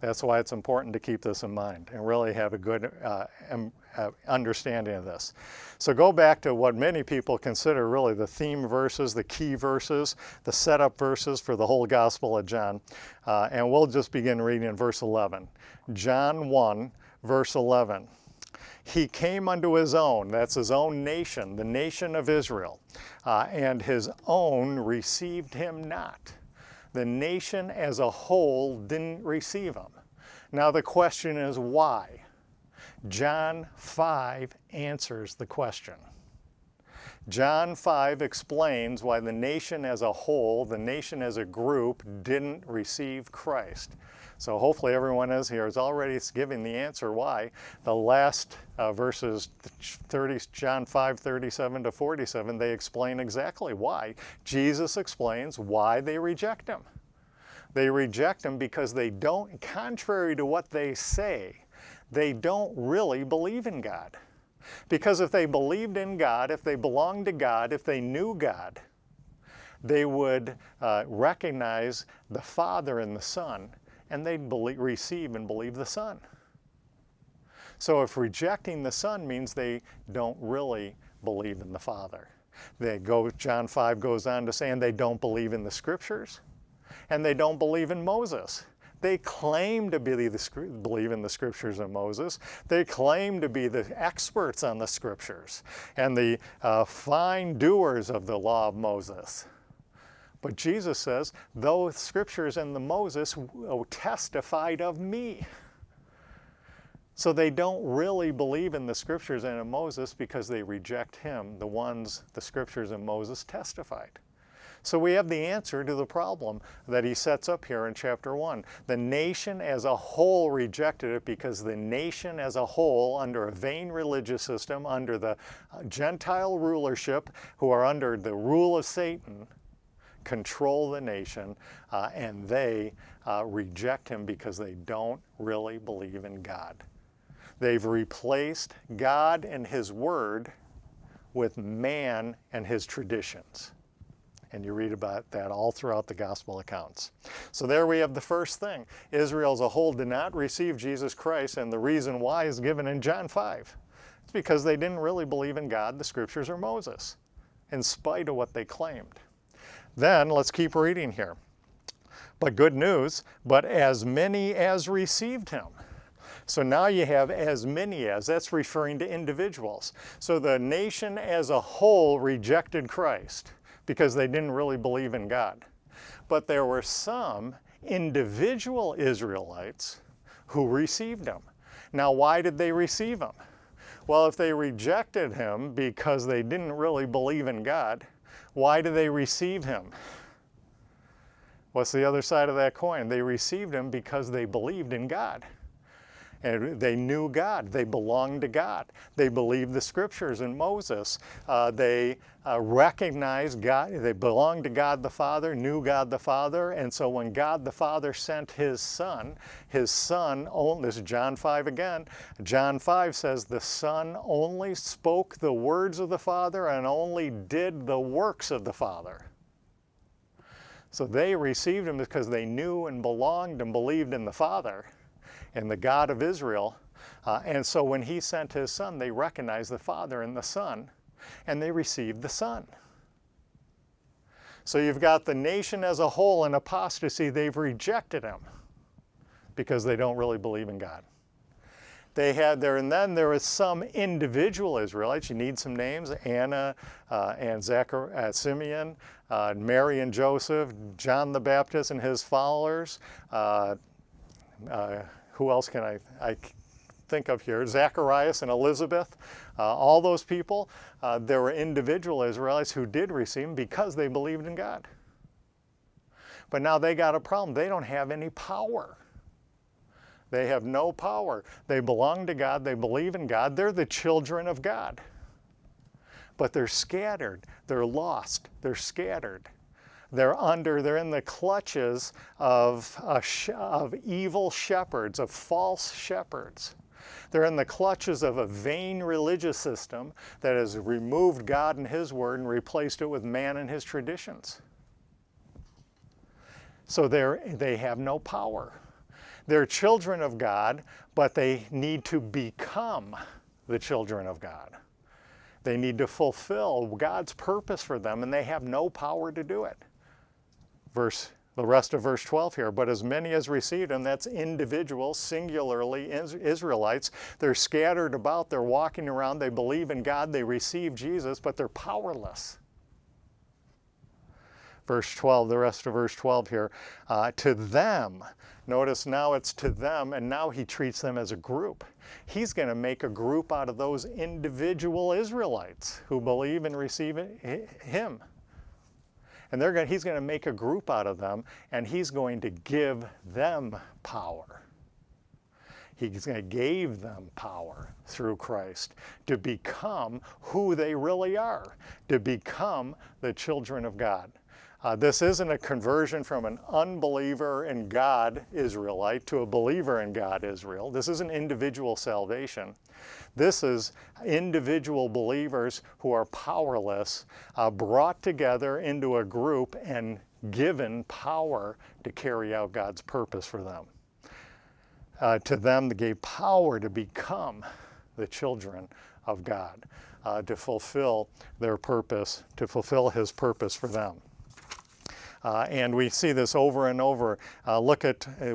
That's why it's important to keep this in mind and really have a good understanding of this. So go back to what many people consider really the theme verses, the key verses, the setup verses for the whole Gospel of John. And we'll just begin reading in verse 11. John 1, verse 11. He came unto his own, that's his own nation, the nation of Israel, and his own received him not. The nation as a whole didn't receive him. Now the question is why? John 5 answers the question. John 5 explains why the nation as a whole, the nation as a group, didn't receive Christ. So hopefully everyone here is already giving the answer why. The last verses, John 5, 37 to 47, they explain exactly why. Jesus explains why they reject him. They reject him because they don't, contrary to what they say, they don't really believe in God. Because if they believed in God, if they belonged to God, if they knew God, they would recognize the Father and the Son, and they'd receive and believe the Son. So if rejecting the Son means they don't really believe in the Father. John 5 goes on to say, and they don't believe in the Scriptures, and they don't believe in Moses. They claim to believe in the Scriptures of Moses. They claim to be the experts on the Scriptures and the fine doers of the law of Moses. But Jesus says, those Scriptures and the Moses testified of me. So they don't really believe in the Scriptures and in Moses because they reject him, the Scriptures and Moses testified. So we have the answer to the problem that he sets up here in chapter 1. The nation as a whole rejected it because the nation as a whole, under a vain religious system, under the Gentile rulership, who are under the rule of Satan, control the nation, and they reject him because they don't really believe in God. They've replaced God and his word with man and his traditions. And you read about that all throughout the gospel accounts. So there we have the first thing. Israel as a whole did not receive Jesus Christ, and the reason why is given in John 5. It's because they didn't really believe in God, the Scriptures, or Moses, in spite of what they claimed. Then let's keep reading here. But good news, but as many as received him. So now you have as many as, that's referring to individuals. So the nation as a whole rejected Christ because they didn't really believe in God. But there were some individual Israelites who received him. Now why did they receive him? Well, if they rejected him because they didn't really believe in God, why did they receive him? What's the other side of that coin? They received him because they believed in God. And they knew God. They belonged to God. They believed the scriptures and Moses. They recognized God. They belonged to God the Father, knew God the Father. And so when God the Father sent his Son, only, this is John 5 again, John 5 says the Son only spoke the words of the Father and only did the works of the Father. So they received him because they knew and belonged and believed in the Father and the God of Israel. And so when he sent his Son, they recognized the Father and the Son, and they received the Son. So you've got the nation as a whole in apostasy. They've rejected him because they don't really believe in God. They had there, and then there was some individual Israelites. You need some names: Anna and Simeon, Mary and Joseph, John the Baptist and his followers. Who else can I think of here? Zacharias and Elizabeth. All those people, there were individual Israelites who did receive him because they believed in God. But now they got a problem. They don't have any power. They have no power. They belong to God. They believe in God. They're the children of God. But they're scattered. They're lost. They're scattered. They're in the clutches of evil shepherds, of false shepherds. They're in the clutches of a vain religious system that has removed God and his word and replaced it with man and his traditions. So they have no power. They're children of God, but they need to become the children of God. They need to fulfill God's purpose for them, and they have no power to do it. The rest of verse 12 here, but as many as received him, that's individuals, singularly Israelites. They're scattered about, they're walking around, they believe in God, they receive Jesus, but they're powerless. Verse 12, the rest of verse 12 here, to them, notice now it's to them, and now he treats them as a group. He's going to make a group out of those individual Israelites who believe and receive him. And he's going to make a group out of them, and he's going to give them power. He's going to give them power through Christ to become who they really are, to become the children of God. This isn't a conversion from an unbeliever in God Israelite to a believer in God Israel. This isn't individual salvation. This is individual believers who are powerless, brought together into a group and given power to carry out God's purpose for them. To them, they gave power to become the children of God, to fulfill their purpose, to fulfill his purpose for them. And we see this over and over.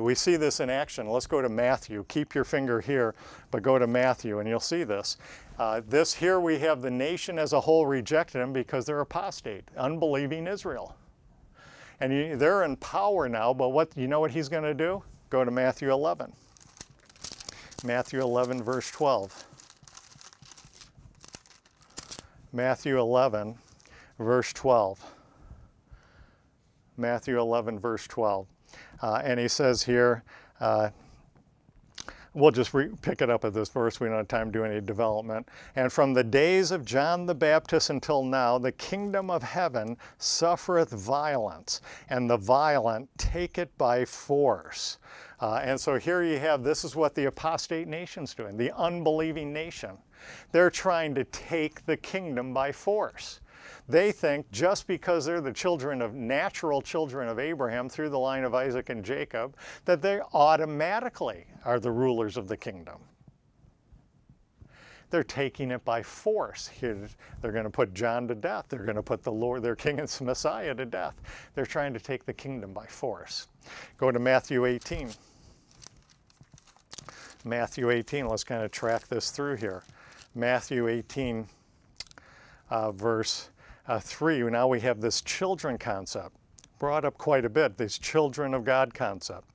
We see this in action. Let's go to Matthew. Keep your finger here, but go to Matthew and you'll see this. Here we have the nation as a whole rejected him because they're apostate, unbelieving Israel. And they're in power now, but you know what he's going to do? Go to Matthew 11. Matthew 11, verse 12. Matthew 11, verse 12. Matthew 11, verse 12. And he says here, we'll just pick it up at this verse. We don't have time to do any development. And from the days of John the Baptist until now, the kingdom of heaven suffereth violence, and the violent take it by force. And so here you have, this is what the apostate nation's doing, the unbelieving nation. They're trying to take the kingdom by force. They think just because they're the natural children of Abraham through the line of Isaac and Jacob, that they automatically are the rulers of the kingdom. They're taking it by force. They're going to put John to death. They're going to put their king and Messiah to death. They're trying to take the kingdom by force. Go to Matthew 18. Matthew 18, let's kind of track this through here. Matthew 18, verse 3, now we have this children concept, brought up quite a bit, this children of God concept.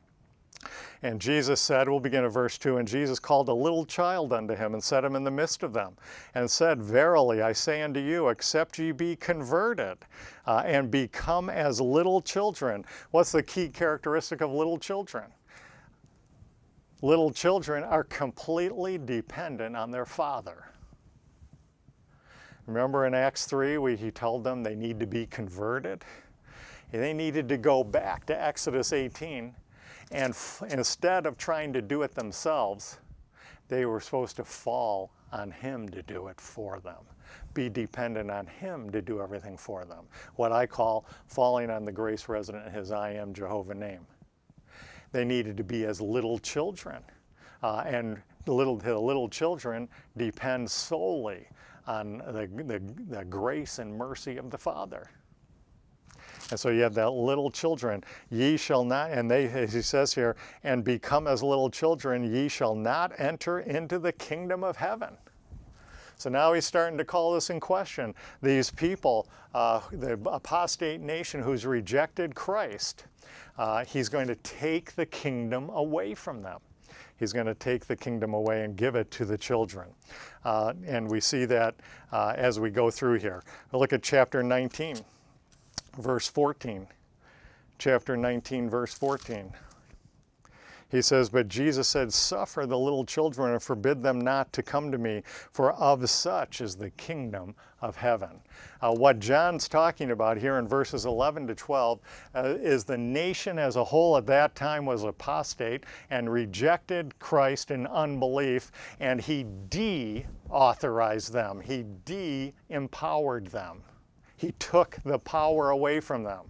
And Jesus said, we'll begin at verse 2, and Jesus called a little child unto him and set him in the midst of them, and said, Verily I say unto you, except ye be converted and become as little children. What's the key characteristic of little children? little children are completely dependent on their father. Remember in Acts 3, he told them they need to be converted? They needed to go back to Exodus 18, and instead of trying to do it themselves, they were supposed to fall on him to do it for them. Be dependent on him to do everything for them. What I call falling on the grace resident in his I am Jehovah name. They needed to be as little children. And the little children depend solely on the grace and mercy of the Father. And so you have that little children, ye shall not, and they, as he says here, and become as little children, ye shall not enter into the kingdom of heaven. So now he's starting to call this in question. These people, the apostate nation who's rejected Christ, he's going to take the kingdom away from them. He's going to take the kingdom away and give it to the children. And we see that as we go through here. We'll look at chapter 19. Verse 14, chapter 19, verse 14. He says, but Jesus said, suffer the little children and forbid them not to come to me, for of such is the kingdom of heaven. What John's talking about here in verses 11 to 12 is the nation as a whole at that time was apostate and rejected Christ in unbelief, and he de-authorized them. He de-empowered them. He took the power away from them.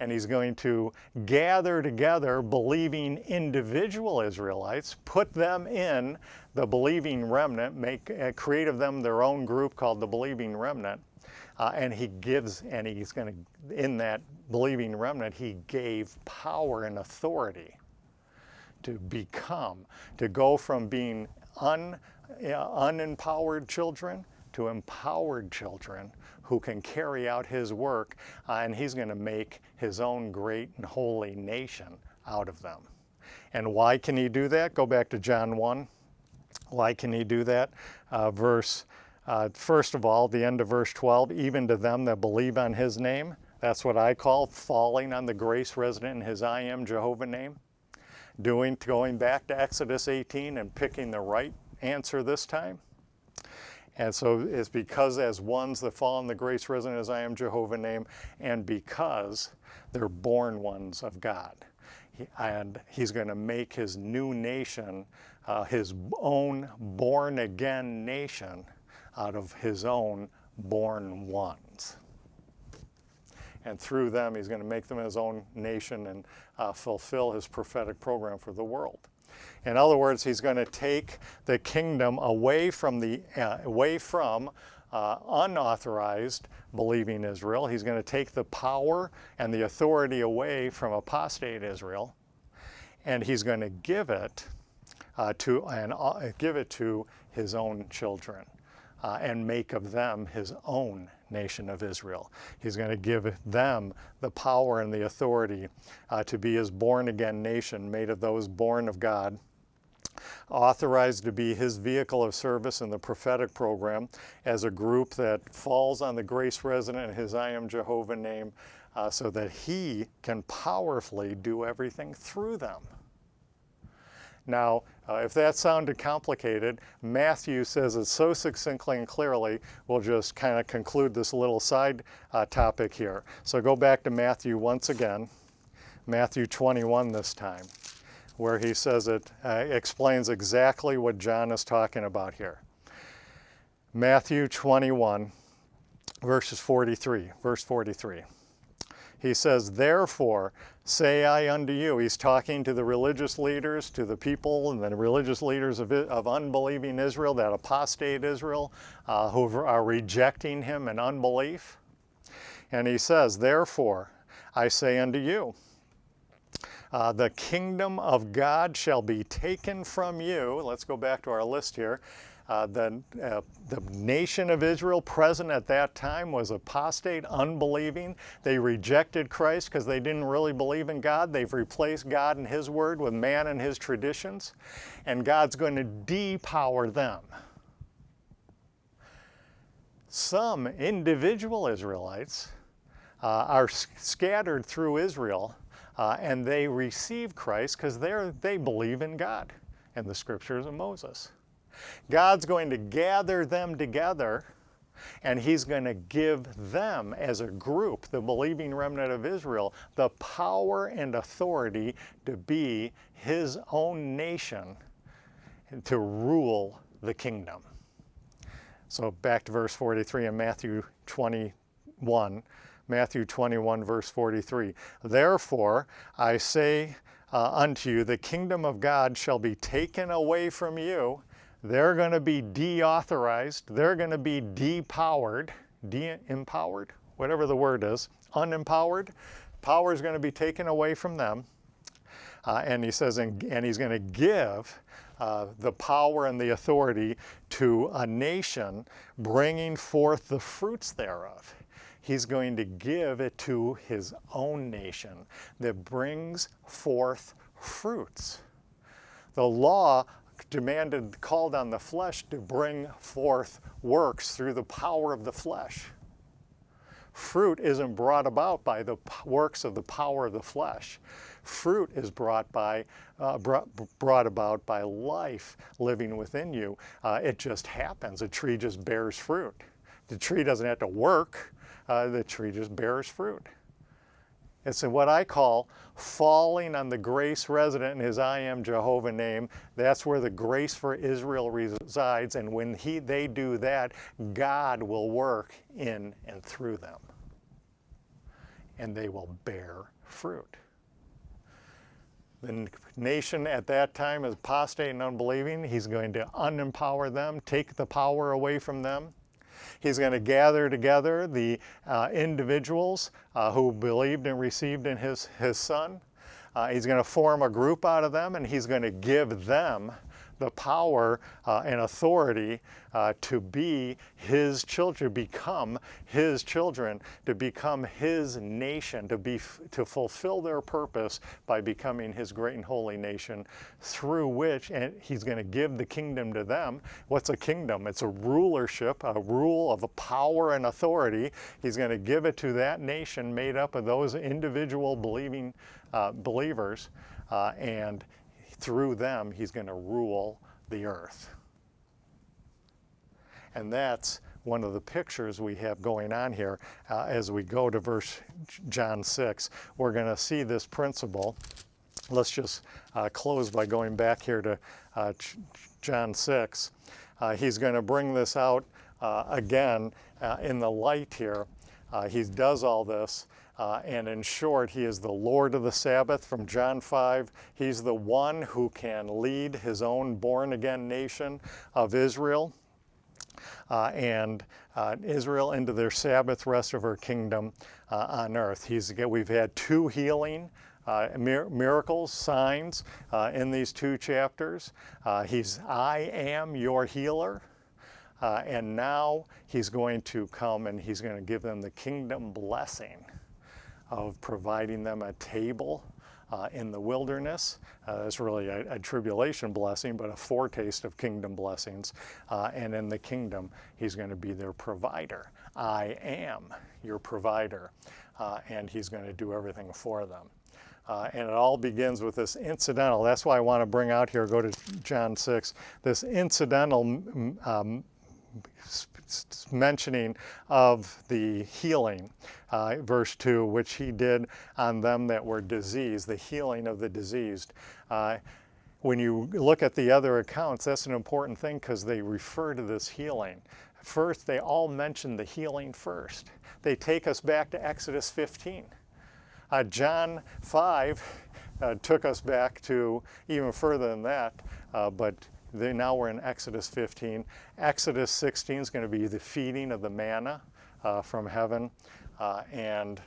And he's going to gather together believing individual Israelites, put them in the believing remnant, create of them their own group called the believing remnant. And he's going to, in that believing remnant, he gave power and authority to go from being unempowered children to empowered children who can carry out his work, and he's going to make his own great and holy nation out of them. And why can he do that? Go back to John 1. Why can he do that? First of all, the end of verse 12, even to them that believe on his name. That's what I call falling on the grace resident in his I am Jehovah name. Going back to Exodus 18 and picking the right answer this time. And so it's because as ones that fall in the grace resident as I am Jehovah name, and because they're born ones of God. And he's going to make his new nation, his own born again nation out of his own born ones. And through them, he's going to make them his own nation and fulfill his prophetic program for the world. In other words, he's going to take the kingdom away from unauthorized believing Israel. He's going to take the power and the authority away from apostate Israel, and he's going to give it to his own children and make of them his own nation of Israel. He's going to give them the power and the authority to be his born again nation, made of those born of God, authorized to be his vehicle of service in the prophetic program as a group that falls on the grace resident in his I am Jehovah name, so that he can powerfully do everything through them. Now, if that sounded complicated, Matthew says it so succinctly and clearly, we'll just kind of conclude this little side topic here. So go back to Matthew once again, Matthew 21 this time, where he says it explains exactly what John is talking about here. Matthew 21, verse 43. He says, therefore, say I unto you. He's talking to the religious leaders, to the people and the religious leaders of unbelieving Israel, that apostate Israel, who are rejecting him in unbelief. And he says, therefore, I say unto you, the kingdom of God shall be taken from you. Let's go back to our list here. The nation of Israel present at that time was apostate, unbelieving. They rejected Christ because they didn't really believe in God. They've replaced God and his word with man and his traditions. And God's going to depower them. Some individual Israelites are scattered through Israel and they receive Christ because they believe in God and the scriptures of Moses. God's going to gather them together, and he's going to give them as a group, the believing remnant of Israel, the power and authority to be his own nation and to rule the kingdom. So back to verse 43 in Matthew 21. Matthew 21, verse 43. Therefore, I say unto you, the kingdom of God shall be taken away from you. They're going to be deauthorized. They're going to be depowered, empowered, whatever the word is, unempowered. Power is going to be taken away from them. And he says, and he's going to give the power and the authority to a nation, bringing forth the fruits thereof. He's going to give it to his own nation that brings forth fruits. The law called on the flesh to bring forth works through the power of the flesh. Fruit isn't brought about by the works of the power of the flesh. Fruit is brought about by life living within you. It just happens. A tree just bears fruit. The tree doesn't have to work. The tree just bears fruit. It's what I call falling on the grace resident in his I am Jehovah name. That's where the grace for Israel resides, and when they do that, God will work in and through them, and they will bear fruit. The nation at that time is apostate and unbelieving. He's going to unempower them, take the power away from them. He's going to gather together the individuals who believed and received in his son. He's going to form a group out of them, and he's going to give them the power and authority to be his children, become his children, to become his nation, to fulfill their purpose by becoming his great and holy nation, through which, and he's going to give the kingdom to them. What's a kingdom? It's a rulership, a rule of a power and authority. He's going to give it to that nation made up of those individual believing believers, and through them, he's going to rule the earth. And that's one of the pictures we have going on here. As we go to John 6, we're going to see this principle. Let's just close by going back here to John 6. He's going to bring this out again in the light here. He does all this. And in short, he is the Lord of the Sabbath from John 5. He's the one who can lead his own born-again nation of Israel and Israel into their Sabbath rest of her kingdom on earth. We've had 2 healing miracles, signs in these 2 chapters. I am your healer. And now he's going to come and he's going to give them the kingdom blessing of providing them a table in the wilderness. It's really a tribulation blessing, but a foretaste of kingdom blessings. And in the kingdom, he's going to be their provider. I am your provider. And he's going to do everything for them. And it all begins with this incidental. That's why I want to bring out here, go to John 6, this incidental mentioning of the healing, verse 2, which he did on them that were diseased, the healing of the diseased. When you look at the other accounts, that's an important thing because they refer to this healing. First, they all mention the healing first. They take us back to Exodus 15. John 5 took us back to even further than that, but now we're in Exodus 15. Exodus 16 is going to be the feeding of the manna from heaven. And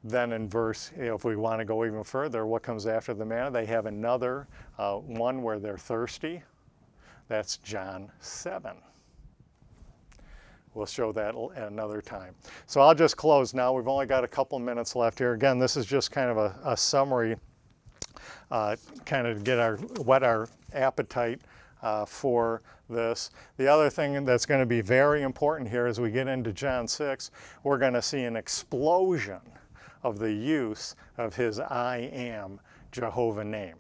then in if we want to go even further, what comes after the manna? They have another one where they're thirsty. That's John 7. We'll show that at another time. So I'll just close now. We've only got a couple minutes left here. Again, this is just kind of a summary, kind of whet our appetite for this. The other thing that's going to be very important here as we get into John 6, we're going to see an explosion of the use of his I am Jehovah name.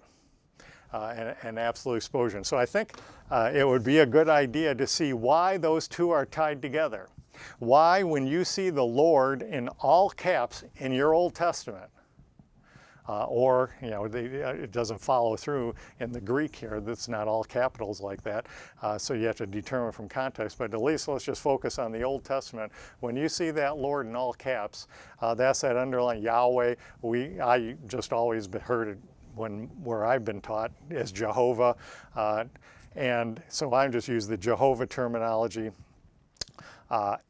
An absolute explosion. So I think it would be a good idea to see why those two are tied together. Why, when you see the Lord in all caps in your Old Testament, or, you know, it doesn't follow through in the Greek here, that's not all capitals like that, so you have to determine from context, but at least let's just focus on the Old Testament. When you see that Lord in all caps, that's that underlying Yahweh. I just always heard it where I've been taught as Jehovah, and so I'm just using the Jehovah terminology,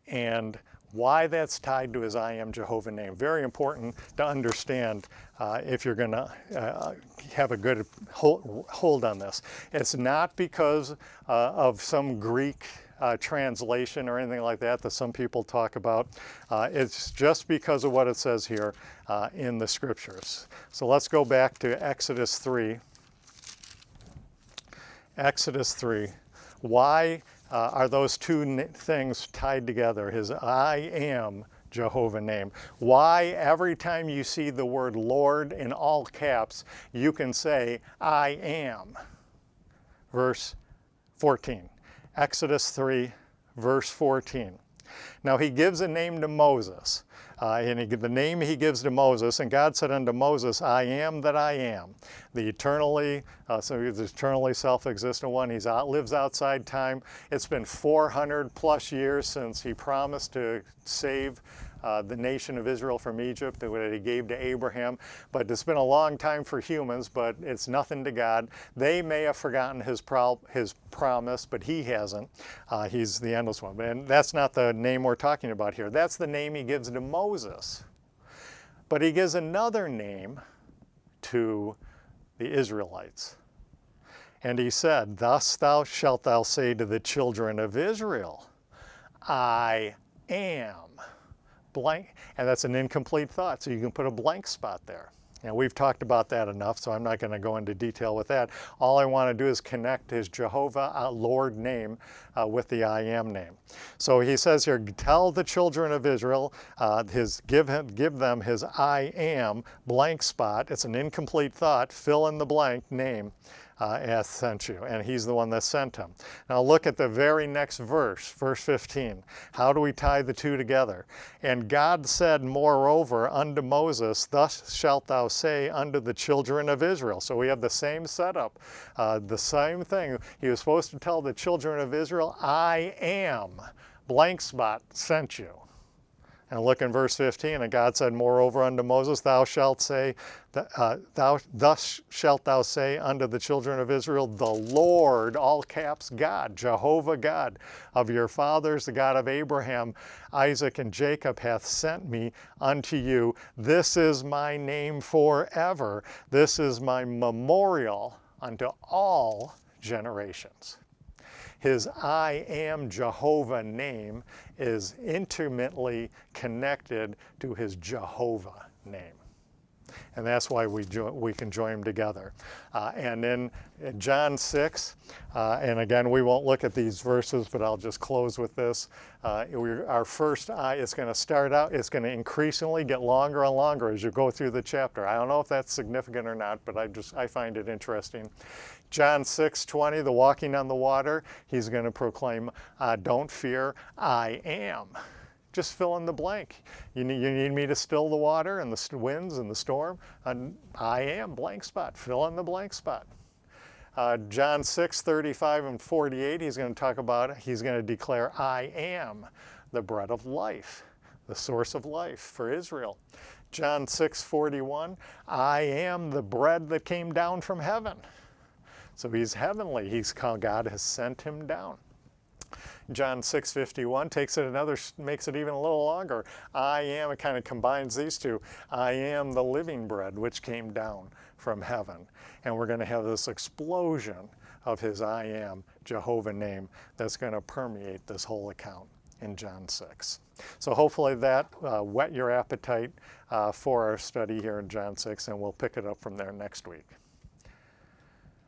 and why that's tied to his I am Jehovah name. Very important to understand if you're going to have a good hold on this. It's not because of some Greek translation or anything like that some people talk about. It's just because of what it says here in the scriptures. So let's go back to Exodus 3. Exodus 3. Why are those two things tied together? His I am Jehovah name. Why every time you see the word Lord in all caps, you can say, I am. Verse 14. Exodus 3, verse 14. Now he gives a name to Moses, and the name he gives to Moses, and God said unto Moses, I am that I am, the eternally, so he's the eternally self-existent one. He lives outside time. It's been 400 plus years since he promised to save the nation of Israel from Egypt that he gave to Abraham. But it's been a long time for humans, but it's nothing to God. They may have forgotten his promise, but he hasn't. He's the endless one. And that's not the name we're talking about here. That's the name he gives to Moses. But he gives another name to the Israelites. And he said, thus shalt thou say to the children of Israel, I am. Blank, and that's an incomplete thought, so you can put a blank spot there. And we've talked about that enough, so I'm not going to go into detail with that. All I want to do is connect his Jehovah Lord name with the I am name. So he says here, tell the children of Israel, give them his I am blank spot. It's an incomplete thought, fill in the blank name. Hath sent you, and he's the one that sent him. Now look at the very next verse, verse 15. How do we tie the two together? And God said, moreover, unto Moses, thus shalt thou say unto the children of Israel. So we have the same setup, the same thing. He was supposed to tell the children of Israel, I am, blank spot, sent you. And look in verse 15, and God said, moreover unto Moses, thus shalt thou say unto the children of Israel, the Lord, all caps, God, Jehovah God, of your fathers, the God of Abraham, Isaac, and Jacob, hath sent me unto you. This is my name forever. This is my memorial unto all generations. His I am Jehovah name is intimately connected to his Jehovah name. And that's why we can join them together. And in John 6, and again, we won't look at these verses, but I'll just close with this. Our first I is going to start out, it's going to increasingly get longer and longer as you go through the chapter. I don't know if that's significant or not, but I find it interesting. John 6:20, the walking on the water, he's going to proclaim, don't fear, I am. Just fill in the blank. You need me to still the water and the winds and the storm? I am, blank spot. Fill in the blank spot. John 6:35 and 48, he's going to talk about, he's going to declare, I am the bread of life, the source of life for Israel. John 6:41, I am the bread that came down from heaven. So he's heavenly. God has sent him down. John 6:51 makes it even a little longer. I am, it kind of combines these two. I am the living bread which came down from heaven. And we're going to have this explosion of his I am Jehovah name that's going to permeate this whole account in John 6. So hopefully that whet your appetite for our study here in John 6, and we'll pick it up from there next week.